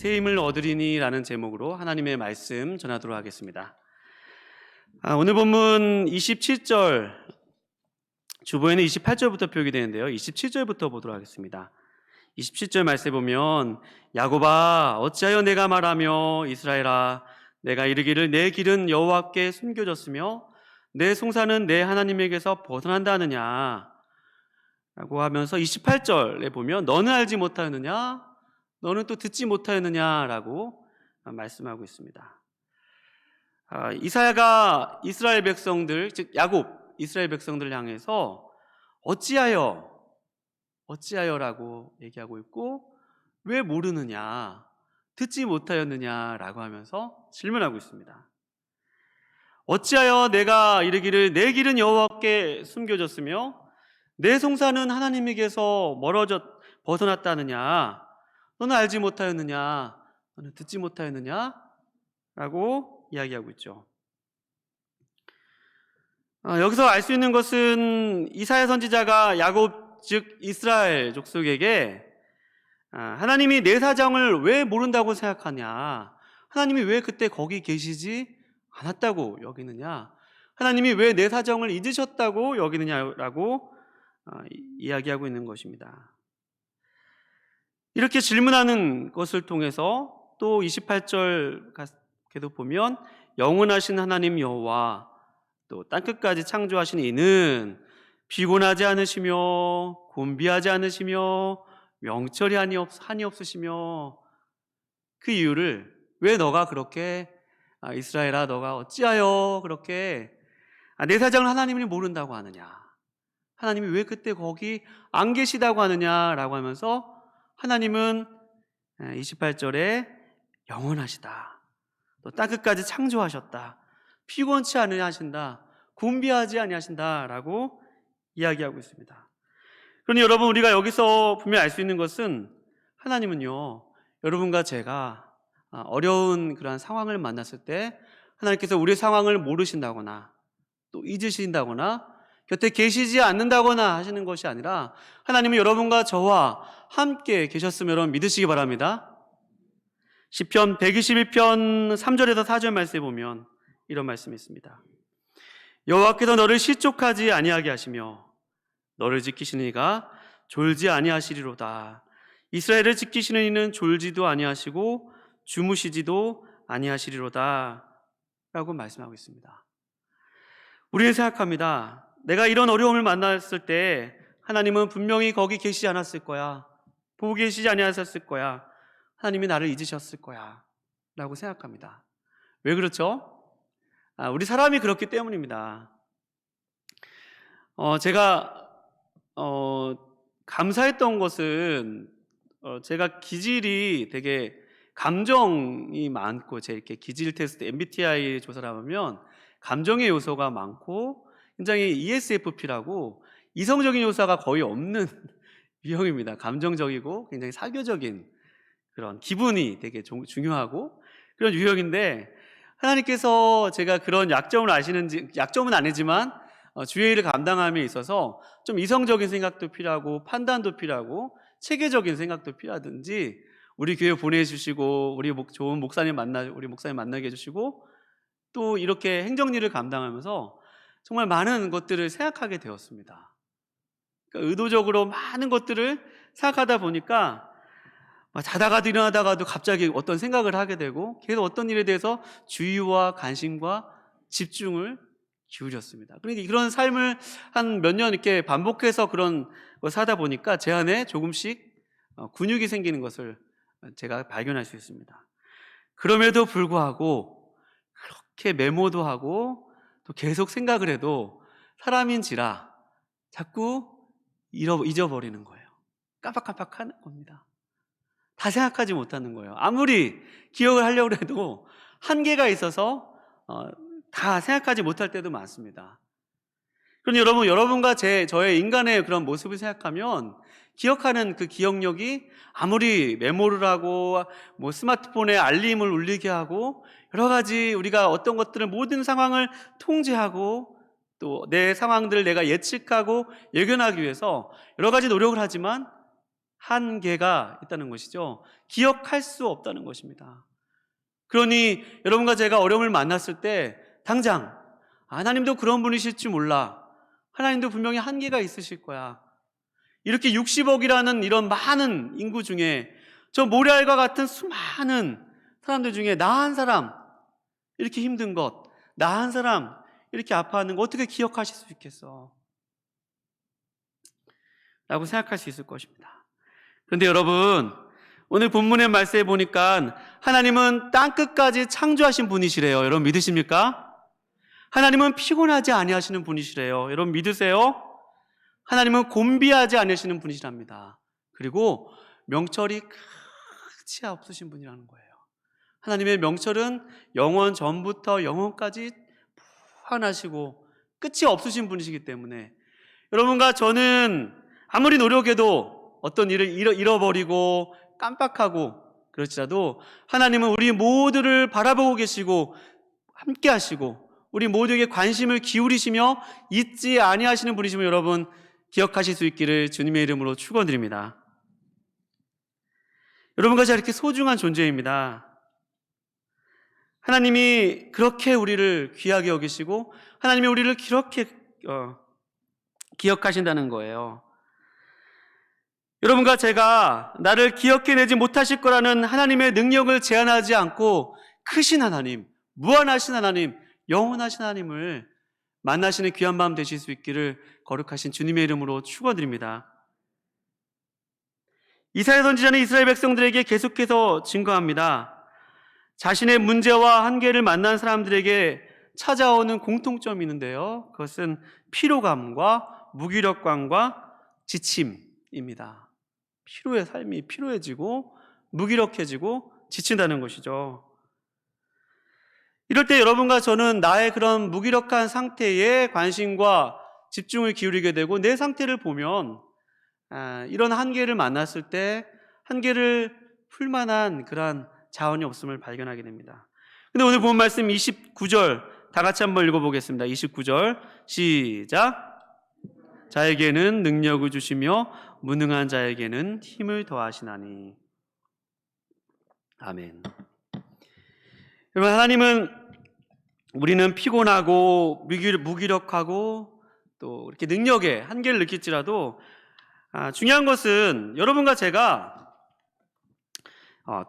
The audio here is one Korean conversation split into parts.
새 힘을 얻으리니 라는 제목으로 하나님의 말씀 전하도록 하겠습니다. 오늘 본문 27절, 주보에는 28절부터 표기 되는데요. 27절부터 보도록 하겠습니다. 27절 말씀에 보면 야곱아 어찌하여 내가 말하며 이스라엘아 내가 이르기를 내 길은 여호와께 숨겨졌으며 내 송사는 내 하나님에게서 벗어난다 하느냐 라고 하면서 28절에 보면 너는 알지 못하였느냐 너는 또 듣지 못하였느냐라고 말씀하고 있습니다. 이사야가 이스라엘 백성들, 즉 야곱 이스라엘 백성들을 향해서 어찌하여라고 얘기하고 있고 왜 모르느냐, 듣지 못하였느냐라고 하면서 질문하고 있습니다. 어찌하여 내가 이르기를 내 길은 여호와께 숨겨졌으며 내 송사는 하나님에게서 벗어났다느냐, 너는 알지 못하였느냐, 너는 듣지 못하였느냐 라고 이야기하고 있죠. 여기서 알 수 있는 것은 이사야 선지자가 야곱 즉 이스라엘 족속에게 하나님이 내 사정을 왜 모른다고 생각하냐, 하나님이 왜 그때 거기 계시지 않았다고 여기느냐, 하나님이 왜 내 사정을 잊으셨다고 여기느냐라고 이야기하고 있는 것입니다. 이렇게 질문하는 것을 통해서 또 28절 계속 보면 영원하신 하나님 여호와 또 땅끝까지 창조하신 이는 피곤하지 않으시며 곤비하지 않으시며 명철이 한이 없으시며 그 이유를 왜 너가 그렇게 이스라엘아 너가 어찌하여 그렇게 내 사정을 하나님이 모른다고 하느냐, 하나님이 왜 그때 거기 안 계시다고 하느냐라고 하면서 하나님은 28절에 영원하시다, 또 땅끝까지 창조하셨다, 피곤치 아니하신다, 곤비하지 아니하신다라고 이야기하고 있습니다. 그러니 여러분, 우리가 여기서 분명히 알 수 있는 것은 하나님은요, 여러분과 제가 어려운 그러한 상황을 만났을 때 하나님께서 우리의 상황을 모르신다거나 또 잊으신다거나 곁에 계시지 않는다거나 하시는 것이 아니라 하나님은 여러분과 저와 함께 계셨으면 여러분 믿으시기 바랍니다. 시편 121편 3절에서 4절 말씀에 보면 이런 말씀이 있습니다. 여호와께서 너를 실족하지 아니하게 하시며 너를 지키시는 이가 졸지 아니하시리로다. 이스라엘을 지키시는 이는 졸지도 아니하시고 주무시지도 아니하시리로다 라고 말씀하고 있습니다. 우리는 생각합니다. 내가 이런 어려움을 만났을 때 하나님은 분명히 거기 계시지 않았을 거야, 보고 계시지 아니하셨을 거야, 하나님이 나를 잊으셨을 거야 라고 생각합니다. 왜 그렇죠? 우리 사람이 그렇기 때문입니다. 제가 감사했던 것은 제가 기질이 되게 감정이 많고, 제 이렇게 기질 테스트 MBTI 조사를 하면 감정의 요소가 많고 굉장히 ESFP라고 이성적인 요소가 거의 없는 유형입니다. 감정적이고 굉장히 사교적인 그런 기분이 되게 중요하고 그런 유형인데, 하나님께서 제가 그런 약점을 아시는지, 약점은 아니지만 주의 일을 감당함에 있어서 좀 이성적인 생각도 필요하고 판단도 필요하고 체계적인 생각도 필요하든지 우리 교회 보내주시고 우리 좋은 목사님 만나게 해주시고 또 이렇게 행정일을 감당하면서 정말 많은 것들을 생각하게 되었습니다. 그러니까 의도적으로 많은 것들을 생각하다 보니까 자다가도 일어나다가도 갑자기 어떤 생각을 하게 되고 계속 어떤 일에 대해서 주의와 관심과 집중을 기울였습니다. 그러니까 그런 삶을 한 몇 년 이렇게 반복해서 그런 걸 사다 보니까 제 안에 조금씩 근육이 생기는 것을 제가 발견할 수 있습니다. 그럼에도 불구하고 그렇게 메모도 하고 또 계속 생각을 해도 사람인지라 자꾸 잊어버리는 거예요. 깜빡깜빡하는 겁니다. 다 생각하지 못하는 거예요. 아무리 기억을 하려고 해도 한계가 있어서 다 생각하지 못할 때도 많습니다. 그럼 여러분과 저의 인간의 그런 모습을 생각하면 기억하는 그 기억력이 아무리 메모를 하고 스마트폰에 알림을 울리게 하고 여러 가지 우리가 어떤 것들을 모든 상황을 통제하고 또 내 상황들을 내가 예측하고 예견하기 위해서 여러 가지 노력을 하지만 한계가 있다는 것이죠. 기억할 수 없다는 것입니다. 그러니 여러분과 제가 어려움을 만났을 때 당장 하나님도 그런 분이실 줄 몰라. 하나님도 분명히 한계가 있으실 거야. 이렇게 60억이라는 이런 많은 인구 중에 저 모래알과 같은 수많은 사람들 중에 나 한 사람 이렇게 힘든 것, 나 한 사람 이렇게 아파하는 거 어떻게 기억하실 수 있겠어? 라고 생각할 수 있을 것입니다. 그런데 여러분, 오늘 본문의 말씀에 보니까 하나님은 땅끝까지 창조하신 분이시래요. 여러분 믿으십니까? 하나님은 피곤하지 아니하시는 분이시래요. 여러분 믿으세요? 하나님은 곤비하지 않으시는 분이시랍니다. 그리고 명철이 끝이 없으신 분이라는 거예요. 하나님의 명철은 영원 전부터 영원까지 무한하시고 끝이 없으신 분이시기 때문에 여러분과 저는 아무리 노력해도 어떤 일을 잃어버리고 깜빡하고 그렇지라도 하나님은 우리 모두를 바라보고 계시고 함께 하시고 우리 모두에게 관심을 기울이시며 잊지 아니하시는 분이심을 여러분 기억하실 수 있기를 주님의 이름으로 축원드립니다. 여러분과 제가 이렇게 소중한 존재입니다. 하나님이 그렇게 우리를 귀하게 여기시고 하나님이 우리를 그렇게 기억하신다는 거예요. 여러분과 제가 나를 기억해내지 못하실 거라는 하나님의 능력을 제한하지 않고 크신 하나님, 무한하신 하나님, 영원하신 하나님을 만나시는 귀한 밤 되실 수 있기를 거룩하신 주님의 이름으로 축원드립니다. 이사야 선지자는 이스라엘 백성들에게 계속해서 증거합니다. 자신의 문제와 한계를 만난 사람들에게 찾아오는 공통점이 있는데요. 그것은 피로감과 무기력감과 지침입니다. 피로의 삶이 피로해지고 무기력해지고 지친다는 것이죠. 이럴 때 여러분과 저는 나의 그런 무기력한 상태에 관심과 집중을 기울이게 되고 내 상태를 보면 이런 한계를 만났을 때 한계를 풀만한 그러한 자원이 없음을 발견하게 됩니다. 근데 오늘 본 말씀 29절 다 같이 한번 읽어보겠습니다. 29절 시작. 자에게는 능력을 주시며 무능한 자에게는 힘을 더하시나니. 아멘. 여러분, 하나님은 우리는 피곤하고 무기력하고 또 이렇게 능력에 한계를 느낄지라도 중요한 것은 여러분과 제가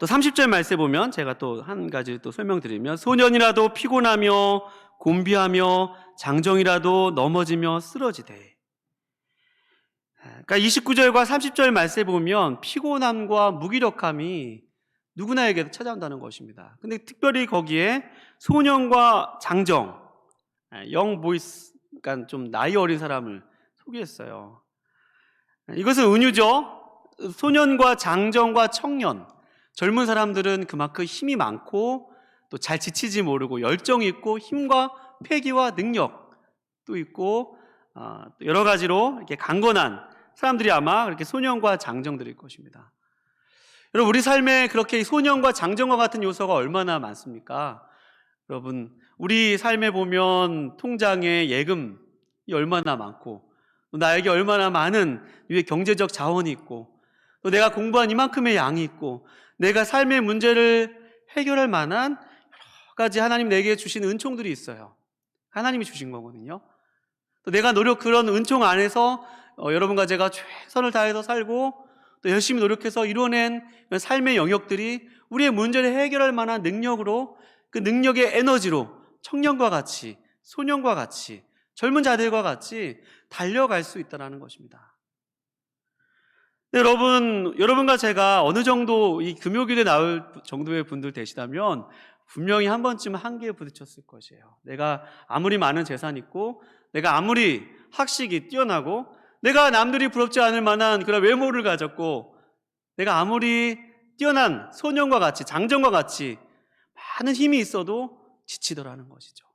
또 30절 말씀에 보면 제가 또 한 가지 또 설명드리면 소년이라도 피곤하며 곤비하며 장정이라도 넘어지며 쓰러지되. 그러니까 29절과 30절 말씀에 보면 피곤함과 무기력함이 누구나에게도 찾아온다는 것입니다. 근데 특별히 거기에 소년과 장정, 영 보이스, 그러니까 좀 나이 어린 사람을 소개했어요. 이것은 은유죠. 소년과 장정과 청년, 젊은 사람들은 그만큼 힘이 많고 또 잘 지치지 모르고 열정이 있고 힘과 패기와 능력도 있고 또 여러 가지로 이렇게 강건한 사람들이 아마 그렇게 소년과 장정들일 것입니다. 여러분, 우리 삶에 그렇게 소년과 장정과 같은 요소가 얼마나 많습니까? 여러분, 우리 삶에 보면 통장에 예금이 얼마나 많고 또 나에게 얼마나 많은 위에 경제적 자원이 있고 또 내가 공부한 이만큼의 양이 있고 내가 삶의 문제를 해결할 만한 여러 가지 하나님 내게 주신 은총들이 있어요. 하나님이 주신 거거든요. 또 내가 그런 은총 안에서 여러분과 제가 최선을 다해서 살고 또 열심히 노력해서 이뤄낸 삶의 영역들이 우리의 문제를 해결할 만한 능력으로 그 능력의 에너지로 청년과 같이 소년과 같이 젊은 자들과 같이 달려갈 수 있다는 것입니다. 여러분과 제가 어느 정도 이 금요일에 나올 정도의 분들 되시다면 분명히 한 번쯤 한계에 부딪혔을 것이에요. 내가 아무리 많은 재산이 있고 내가 아무리 학식이 뛰어나고 내가 남들이 부럽지 않을 만한 그런 외모를 가졌고 내가 아무리 뛰어난 소년과 같이 장정과 같이 많은 힘이 있어도 지치더라는 것이죠.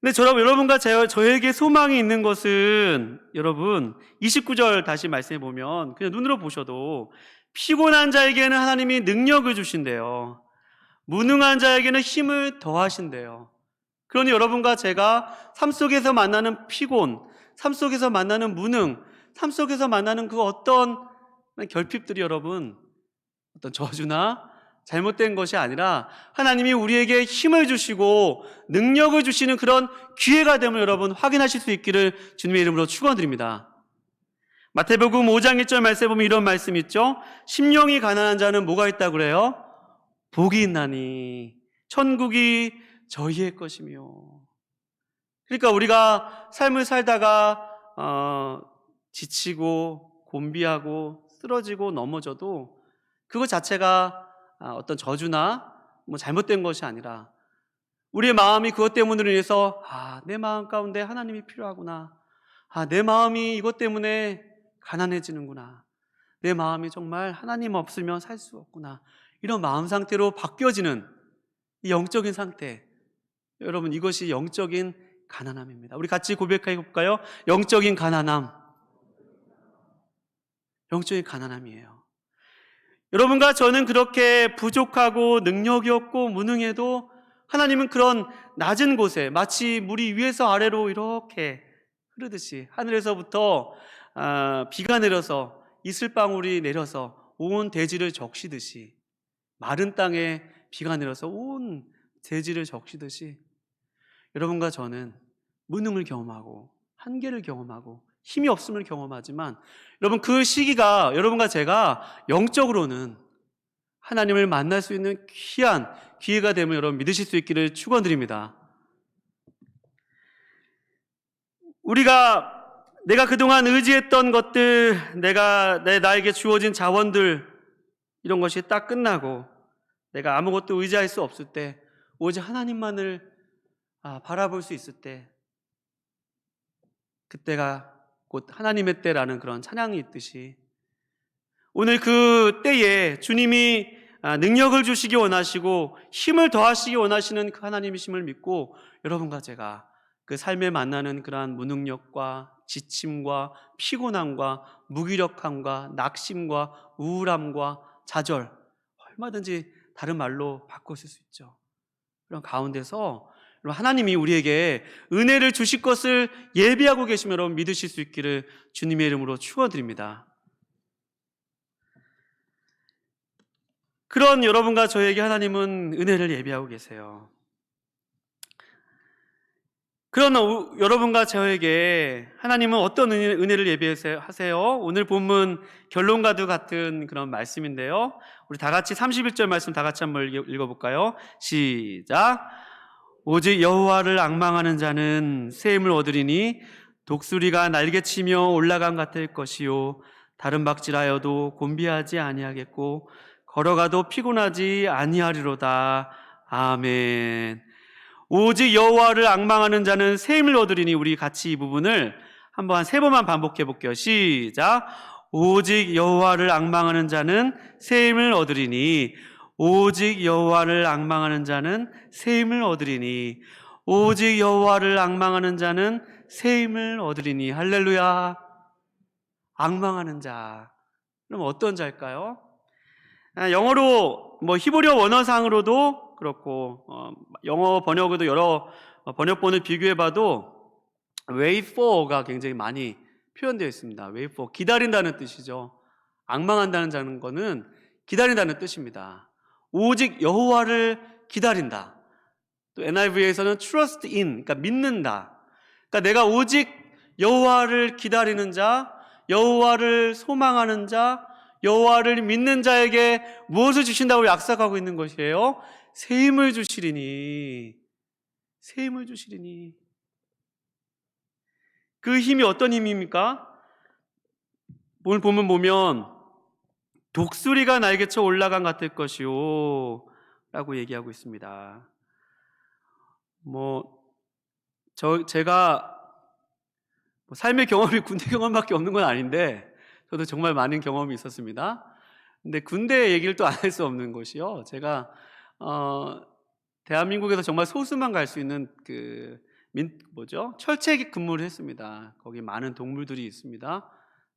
근데 여러분과 저에게 소망이 있는 것은 여러분 29절 다시 말씀해 보면 그냥 눈으로 보셔도 피곤한 자에게는 하나님이 능력을 주신대요. 무능한 자에게는 힘을 더하신대요. 그러니 여러분과 제가 삶 속에서 만나는 피곤, 삶 속에서 만나는 무능, 삶 속에서 만나는 그 어떤 결핍들이 여러분 어떤 저주나 잘못된 것이 아니라 하나님이 우리에게 힘을 주시고 능력을 주시는 그런 기회가 됨을 여러분 확인하실 수 있기를 주님의 이름으로 축원드립니다. 마태복음 5장 1절 말씀에 보면 이런 말씀이 있죠. 심령이 가난한 자는 뭐가 있다고 그래요? 복이 있나니 천국이 저희의 것이며. 그러니까 우리가 삶을 살다가 지치고 곤비하고 쓰러지고 넘어져도 그것 자체가 어떤 저주나 뭐 잘못된 것이 아니라 우리의 마음이 그것 때문으로 인해서 내 마음 가운데 하나님이 필요하구나. 내 마음이 이것 때문에 가난해지는구나. 내 마음이 정말 하나님 없으면 살 수 없구나. 이런 마음 상태로 바뀌어지는 이 영적인 상태. 여러분 이것이 영적인 가난함입니다. 우리 같이 고백해 볼까요? 영적인 가난함. 영적인 가난함이에요. 여러분과 저는 그렇게 부족하고 능력이 없고 무능해도 하나님은 그런 낮은 곳에 마치 물이 위에서 아래로 이렇게 흐르듯이 하늘에서부터 비가 내려서 이슬방울이 내려서 온 대지를 적시듯이 마른 땅에 비가 내려서 온 대지를 적시듯이 여러분과 저는 무능을 경험하고 한계를 경험하고 힘이 없음을 경험하지만 여러분 그 시기가 여러분과 제가 영적으로는 하나님을 만날 수 있는 귀한 기회가 되면 여러분 믿으실 수 있기를 축원드립니다. 내가 그동안 의지했던 것들, 나에게 주어진 자원들 이런 것이 딱 끝나고 내가 아무것도 의지할 수 없을 때 오직 하나님만을 바라볼 수 있을 때 그때가 곧 하나님의 때라는 그런 찬양이 있듯이 오늘 그 때에 주님이 능력을 주시기 원하시고 힘을 더하시기 원하시는 그 하나님이심을 믿고 여러분과 제가 그 삶에 만나는 그러한 무능력과 지침과 피곤함과 무기력함과 낙심과 우울함과 좌절 얼마든지 다른 말로 바꾸실 수 있죠. 그런 가운데서 하나님이 우리에게 은혜를 주실 것을 예비하고 계시면 여러분 믿으실 수 있기를 주님의 이름으로 축원드립니다. 그런 여러분과 저에게 하나님은 은혜를 예비하고 계세요. 그런 여러분과 저에게 하나님은 어떤 은혜를 예비하세요? 오늘 본문 결론과도 같은 그런 말씀인데요. 우리 다 같이 31절 말씀 다 같이 한번 읽어볼까요? 시작. 오직 여호와를 앙망하는 자는 새 힘을 얻으리니 독수리가 날개치며 올라감 같을 것이요 다른 박질하여도 곤비하지 아니하겠고 걸어가도 피곤하지 아니하리로다. 아멘. 오직 여호와를 앙망하는 자는 새 힘을 얻으리니 우리 같이 이 부분을 한번 한 3번만 반복해 볼게요. 시작. 오직 여호와를 앙망하는 자는 새 힘을 얻으리니 오직 여호와를 앙망하는 자는 새 힘을 얻으리니 오직 여호와를 앙망하는 자는 새 힘을 얻으리니 할렐루야. 앙망하는 자. 그럼 어떤 자일까요? 영어로 히브리어 원어상으로도 그렇고 영어 번역에도 여러 번역본을 비교해봐도 wait for가 굉장히 많이 표현되어 있습니다. wait for 기다린다는 뜻이죠. 앙망한다는 거는 기다린다는 뜻입니다. 오직 여호와를 기다린다. 또 NIV에서는 trust in, 그러니까 믿는다. 그러니까 내가 오직 여호와를 기다리는 자, 여호와를 소망하는 자, 여호와를 믿는 자에게 무엇을 주신다고 약속하고 있는 것이에요? 새 힘을 주시리니. 새 힘을 주시리니. 그 힘이 어떤 힘입니까? 오늘 보면 독수리가 날개쳐 올라간 같을 것이요 라고 얘기하고 있습니다. 제가 삶의 경험이 군대 경험밖에 없는 건 아닌데 저도 정말 많은 경험이 있었습니다. 근데 군대 얘기를 또 안 할 수 없는 것이요. 제가 대한민국에서 정말 소수만 갈 수 있는 철책 근무를 했습니다. 거기 많은 동물들이 있습니다.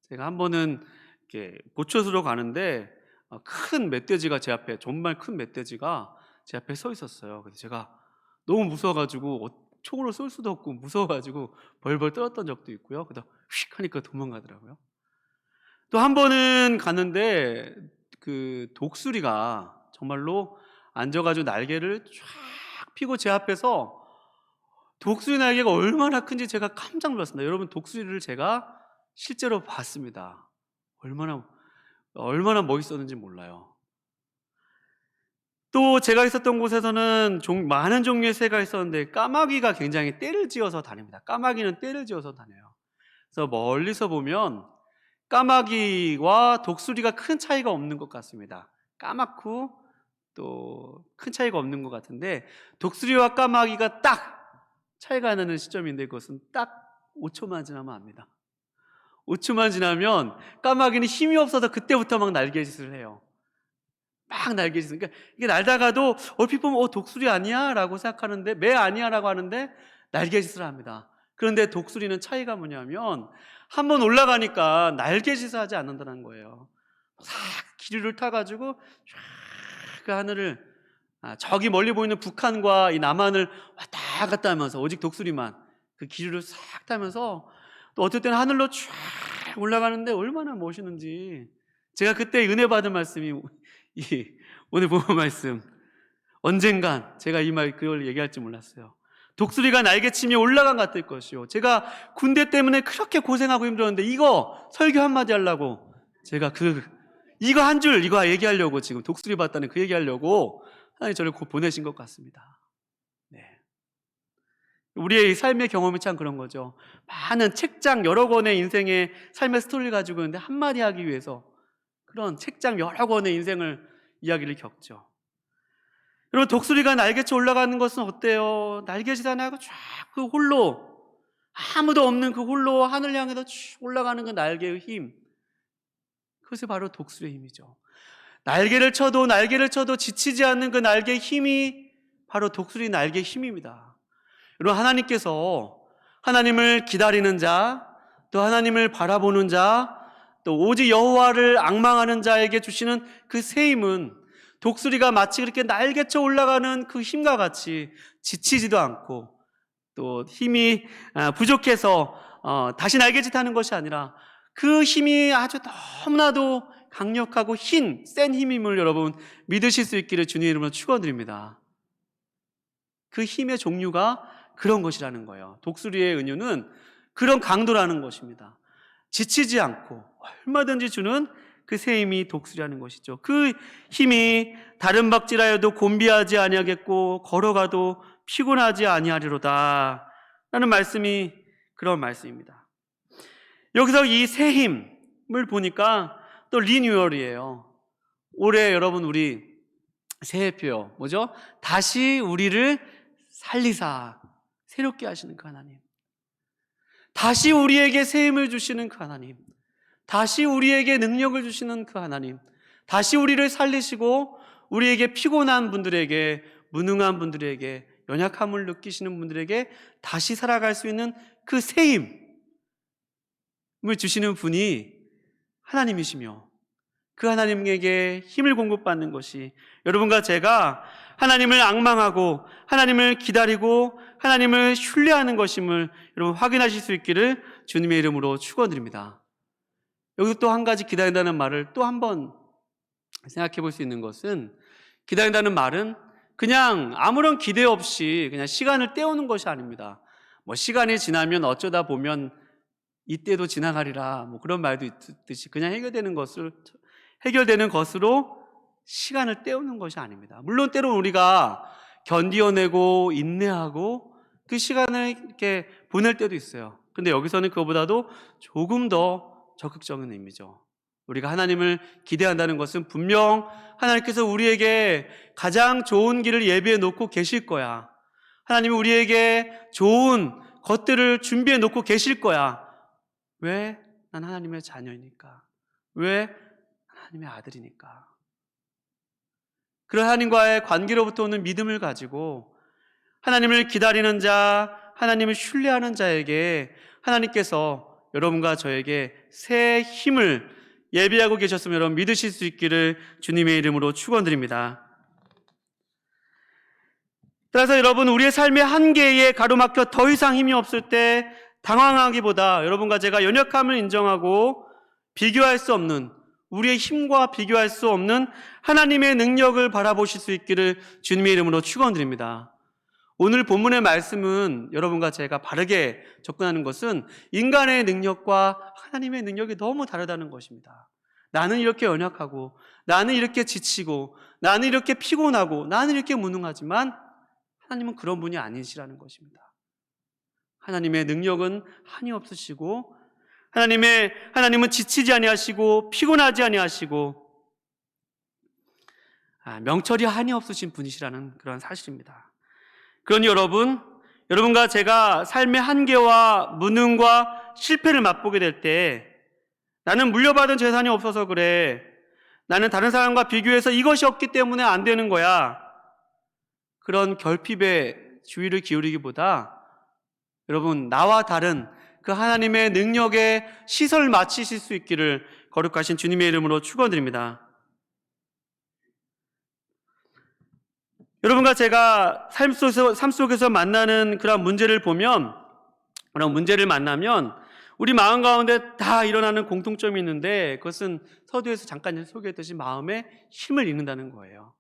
제가 한 번은 이렇게 보초소로 가는데 큰 멧돼지가 제 앞에, 정말 큰 멧돼지가 제 앞에 서 있었어요. 그래서 제가 너무 무서워가지고 총으로 쏠 수도 없고 무서워가지고 벌벌 떨었던 적도 있고요. 그러다 휙 하니까 도망가더라고요. 또 한 번은 갔는데 그 독수리가 정말로 앉아가지고 날개를 쫙 펴고 제 앞에서, 독수리 날개가 얼마나 큰지 제가 깜짝 놀랐습니다. 여러분, 독수리를 제가 실제로 봤습니다. 얼마나 멋있었는지 몰라요. 또 제가 있었던 곳에서는 많은 종류의 새가 있었는데 까마귀가 굉장히 떼를 지어서 다닙니다. 까마귀는 떼를 지어서 다녀요. 그래서 멀리서 보면 까마귀와 독수리가 큰 차이가 없는 것 같습니다. 까맣고 또 큰 차이가 없는 것 같은데, 독수리와 까마귀가 딱 차이가 나는 시점인데 그것은 딱 5초만 지나면 압니다. 5초만 지나면 까마귀는 힘이 없어서 그때부터 막 날개짓을 해요. 막 날개짓을. 그러니까 이게 날다가도 얼핏 보면 독수리 아니야? 라고 생각하는데, 매 아니야? 라고 하는데 날개짓을 합니다. 그런데 독수리는 차이가 뭐냐면 한번 올라가니까 날개짓을 하지 않는다는 거예요. 싹 기류를 타가지고 쫙 그 하늘을, 저기 멀리 보이는 북한과 이 남한을 왔다 갔다 하면서, 오직 독수리만 그 기류를 싹 타면서 또 어떨 때는 하늘로 쫙 올라가는데 얼마나 멋있는지, 제가 그때 은혜 받은 말씀이 오늘 본문 말씀, 언젠간 제가 그걸 얘기할 줄 몰랐어요. 독수리가 날개치며 올라간 것 같을 것이요, 제가 군대 때문에 그렇게 고생하고 힘들었는데 이거 설교 한마디 하려고 제가 이거 한 줄 얘기하려고, 지금 독수리 봤다는 그 얘기하려고 하나님 저를 보내신 것 같습니다. 네. 우리의 삶의 경험이 참 그런 거죠. 많은 책장 여러 권의 인생의 삶의 스토리를 가지고 있는데 한마디 하기 위해서 그런 책장 여러 권의 이야기를 겪죠. 여러분, 독수리가 날개쳐 올라가는 것은 어때요? 날개짓 안 하고 쫙 그 홀로, 아무도 없는 그 홀로 하늘 향해서 쭉 올라가는 그 날개의 힘, 그것이 바로 독수리의 힘이죠. 날개를 쳐도 지치지 않는 그 날개의 힘이 바로 독수리 날개의 힘입니다. 여러분, 하나님께서 하나님을 기다리는 자, 또 하나님을 바라보는 자, 또 오직 여호와를 앙망하는 자에게 주시는 그 새 힘은 독수리가 마치 그렇게 날개쳐 올라가는 그 힘과 같이 지치지도 않고, 또 힘이 부족해서 다시 날개짓하는 것이 아니라 그 힘이 아주 너무나도 강력하고 센 힘임을 여러분 믿으실 수 있기를 주님의 이름으로 축원드립니다. 그 힘의 종류가 그런 것이라는 거예요. 독수리의 은유는 그런 강도라는 것입니다. 지치지 않고 얼마든지 주는 그 새 힘이 독수리라는 것이죠. 그 힘이 다른 박질하여도 곤비하지 아니하겠고 걸어가도 피곤하지 아니하리로다 라는 말씀이 그런 말씀입니다. 여기서 이 새 힘을 보니까 또 리뉴얼이에요. 올해 여러분 우리 새해표 뭐죠? 다시 우리를 살리사, 새롭게 하시는 그 하나님, 다시 우리에게 새 힘을 주시는 그 하나님, 다시 우리에게 능력을 주시는 그 하나님, 다시 우리를 살리시고 우리에게 피곤한 분들에게, 무능한 분들에게, 연약함을 느끼시는 분들에게 다시 살아갈 수 있는 그 새 힘을 주시는 분이 하나님이시며, 그 하나님에게 힘을 공급받는 것이 여러분과 제가 하나님을 앙망하고 하나님을 기다리고 하나님을 신뢰하는 것임을 여러분 확인하실 수 있기를 주님의 이름으로 축원드립니다. 여기서 또 한 가지, 기다린다는 말을 또 한번 생각해 볼 수 있는 것은, 기다린다는 말은 그냥 아무런 기대 없이 그냥 시간을 때우는 것이 아닙니다. 시간이 지나면 어쩌다 보면 이때도 지나가리라, 그런 말도 있듯이 그냥 해결되는 것으로 시간을 때우는 것이 아닙니다. 물론 때로 우리가 견디어내고 인내하고 그 시간을 이렇게 보낼 때도 있어요. 근데 여기서는 그거보다도 조금 더 적극적인 의미죠. 우리가 하나님을 기대한다는 것은 분명 하나님께서 우리에게 가장 좋은 길을 예비해 놓고 계실 거야, 하나님이 우리에게 좋은 것들을 준비해 놓고 계실 거야. 왜? 난 하나님의 자녀이니까. 왜? 하나님의 아들이니까. 그런 하나님과의 관계로부터 오는 믿음을 가지고 하나님을 기다리는 자, 하나님을 신뢰하는 자에게 하나님께서 여러분과 저에게 새 힘을 예비하고 계셨으면 여러분 믿으실 수 있기를 주님의 이름으로 축원드립니다. 따라서 여러분, 우리의 삶의 한계에 가로막혀 더 이상 힘이 없을 때 당황하기보다 여러분과 제가 연약함을 인정하고 비교할 수 없는, 우리의 힘과 비교할 수 없는 하나님의 능력을 바라보실 수 있기를 주님의 이름으로 축원드립니다. 오늘 본문의 말씀은 여러분과 제가 바르게 접근하는 것은 인간의 능력과 하나님의 능력이 너무 다르다는 것입니다. 나는 이렇게 연약하고, 나는 이렇게 지치고, 나는 이렇게 피곤하고, 나는 이렇게 무능하지만 하나님은 그런 분이 아니시라는 것입니다. 하나님의 능력은 한이 없으시고, 하나님은 지치지 아니하시고 피곤하지 아니하시고 명철이 한이 없으신 분이시라는 그런 사실입니다. 그러니 여러분과 제가 삶의 한계와 무능과 실패를 맛보게 될 때, 나는 물려받은 재산이 없어서 그래, 나는 다른 사람과 비교해서 이것이 없기 때문에 안 되는 거야, 그런 결핍에 주의를 기울이기보다 여러분, 나와 다른 그 하나님의 능력에 시선을 맞추실 수 있기를 거룩하신 주님의 이름으로 축원드립니다. 여러분과 제가 삶 속에서 만나는 그런 문제를 만나면 우리 마음 가운데 다 일어나는 공통점이 있는데, 그것은 서두에서 잠깐 소개했듯이 마음의 힘을 잃는다는 거예요.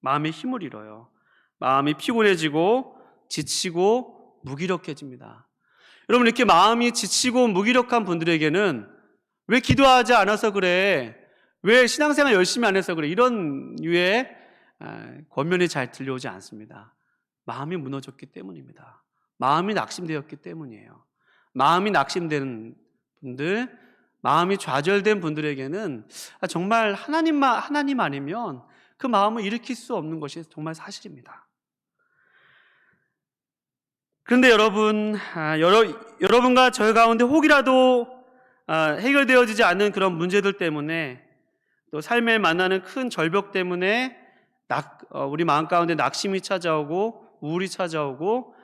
마음의 힘을 잃어요. 마음이 피곤해지고 지치고 무기력해집니다. 여러분, 이렇게 마음이 지치고 무기력한 분들에게는 왜 기도하지 않아서 그래? 왜 신앙생활 열심히 안 해서 그래? 이런 류의 권면이 잘 들려오지 않습니다. 마음이 무너졌기 때문입니다. 마음이 낙심되었기 때문이에요. 마음이 낙심된 분들, 마음이 좌절된 분들에게는 정말 하나님 아니면 그 마음을 일으킬 수 없는 것이 정말 사실입니다. 그런데 여러분과 저 가운데 혹이라도 해결되어지지 않는 그런 문제들 때문에, 또 삶에 만나는 큰 절벽 때문에 우리 마음 가운데 낙심이 찾아오고 우울이 찾아오고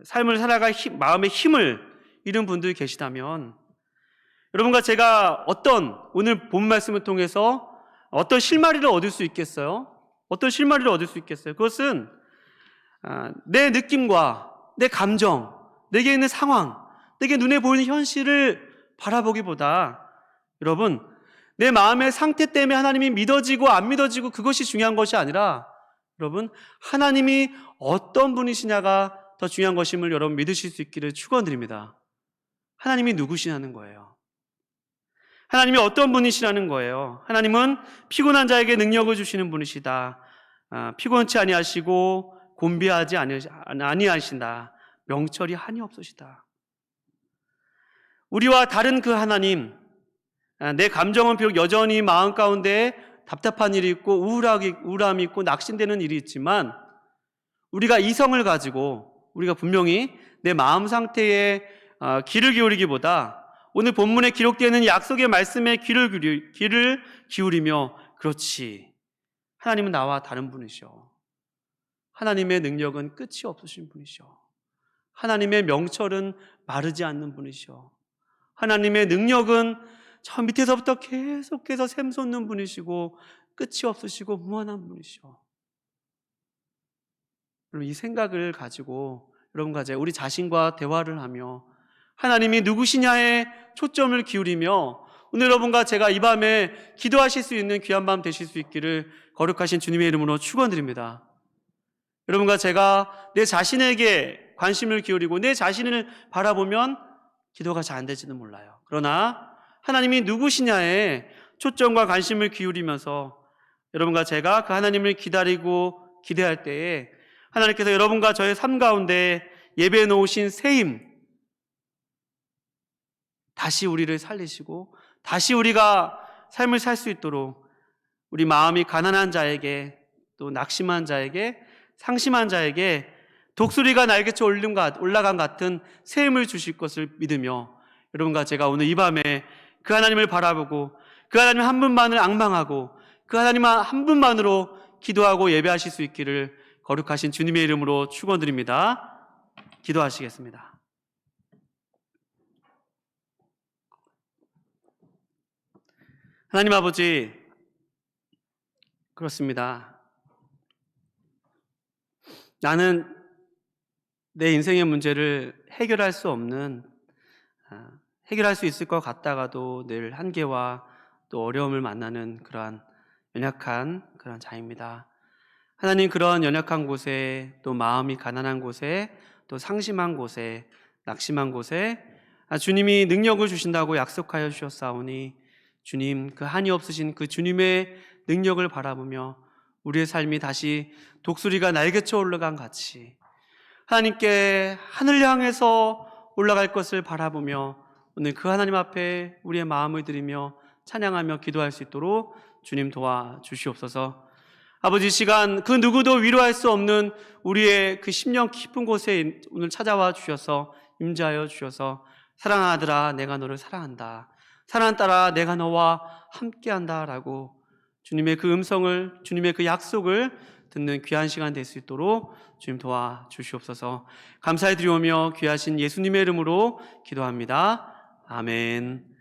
삶을 살아갈 마음의 힘을 잃은 분들이 계시다면, 여러분과 제가 오늘 본 말씀을 통해서 어떤 실마리를 얻을 수 있겠어요? 어떤 실마리를 얻을 수 있겠어요? 그것은 내 느낌과 내 감정, 내게 있는 상황, 내게 눈에 보이는 현실을 바라보기보다, 여러분, 내 마음의 상태 때문에 하나님이 믿어지고 안 믿어지고 그것이 중요한 것이 아니라, 여러분, 하나님이 어떤 분이시냐가 더 중요한 것임을 여러분 믿으실 수 있기를 축원드립니다. 하나님이 누구시냐는 거예요. 하나님이 어떤 분이시라는 거예요. 하나님은 피곤한 자에게 능력을 주시는 분이시다. 피곤치 아니하시고 곤비하지 아니하신다. 명철이 한이 없으시다. 우리와 다른 그 하나님, 내 감정은 비록 여전히 마음 가운데 답답한 일이 있고 우울함이 있고 낙심되는 일이 있지만, 우리가 이성을 가지고 우리가 분명히 내 마음 상태에 귀를 기울이기보다 오늘 본문에 기록되어 있는 약속의 말씀에 귀를 기울이며, 그렇지, 하나님은 나와 다른 분이셔. 하나님의 능력은 끝이 없으신 분이셔. 하나님의 명철은 마르지 않는 분이셔. 하나님의 능력은 저 밑에서부터 계속해서 샘솟는 분이시고 끝이 없으시고 무한한 분이셔. 여러분, 이 생각을 가지고 여러분과 우리 자신과 대화를 하며 하나님이 누구시냐에 초점을 기울이며, 오늘 여러분과 제가 이 밤에 기도하실 수 있는 귀한 밤 되실 수 있기를 거룩하신 주님의 이름으로 축원드립니다. 여러분과 제가 내 자신에게 관심을 기울이고 내 자신을 바라보면 기도가 잘 안 될지는 몰라요. 그러나 하나님이 누구시냐에 초점과 관심을 기울이면서 여러분과 제가 그 하나님을 기다리고 기대할 때에, 하나님께서 여러분과 저의 삶 가운데 예배해 놓으신 새 힘, 다시 우리를 살리시고 다시 우리가 삶을 살 수 있도록, 우리 마음이 가난한 자에게, 또 낙심한 자에게, 상심한 자에게 독수리가 날개쳐 올라간 같은 새 힘을 주실 것을 믿으며, 여러분과 제가 오늘 이 밤에 그 하나님을 바라보고 그 하나님 한 분만을 앙망하고 그 하나님 한 분만으로 기도하고 예배하실 수 있기를 거룩하신 주님의 이름으로 축원드립니다. 기도하시겠습니다. 하나님 아버지, 그렇습니다. 나는 내 인생의 문제를 해결할 수 없는 해결할 수 있을 것 같다가도 늘 한계와 또 어려움을 만나는 그러한 연약한 그런 자입니다. 하나님, 그런 연약한 곳에, 또 마음이 가난한 곳에, 또 상심한 곳에, 낙심한 곳에 주님이 능력을 주신다고 약속하여 주셨사오니, 주님, 그 한이 없으신 그 주님의 능력을 바라보며 우리의 삶이 다시 독수리가 날개쳐 올라간 같이 하나님께 하늘 향해서 올라갈 것을 바라보며 오늘 그 하나님 앞에 우리의 마음을 드리며 찬양하며 기도할 수 있도록 주님 도와주시옵소서. 아버지, 이 시간 그 누구도 위로할 수 없는 우리의 그 심령 깊은 곳에 오늘 찾아와 주셔서 임재하여 주셔서, 사랑하는 아들아 내가 너를 사랑한다, 사랑하는 딸아 내가 너와 함께한다 라고 주님의 그 음성을, 주님의 그 약속을 듣는 귀한 시간 될 수 있도록 주님 도와주시옵소서. 감사해 드리오며 귀하신 예수님의 이름으로 기도합니다. 아멘.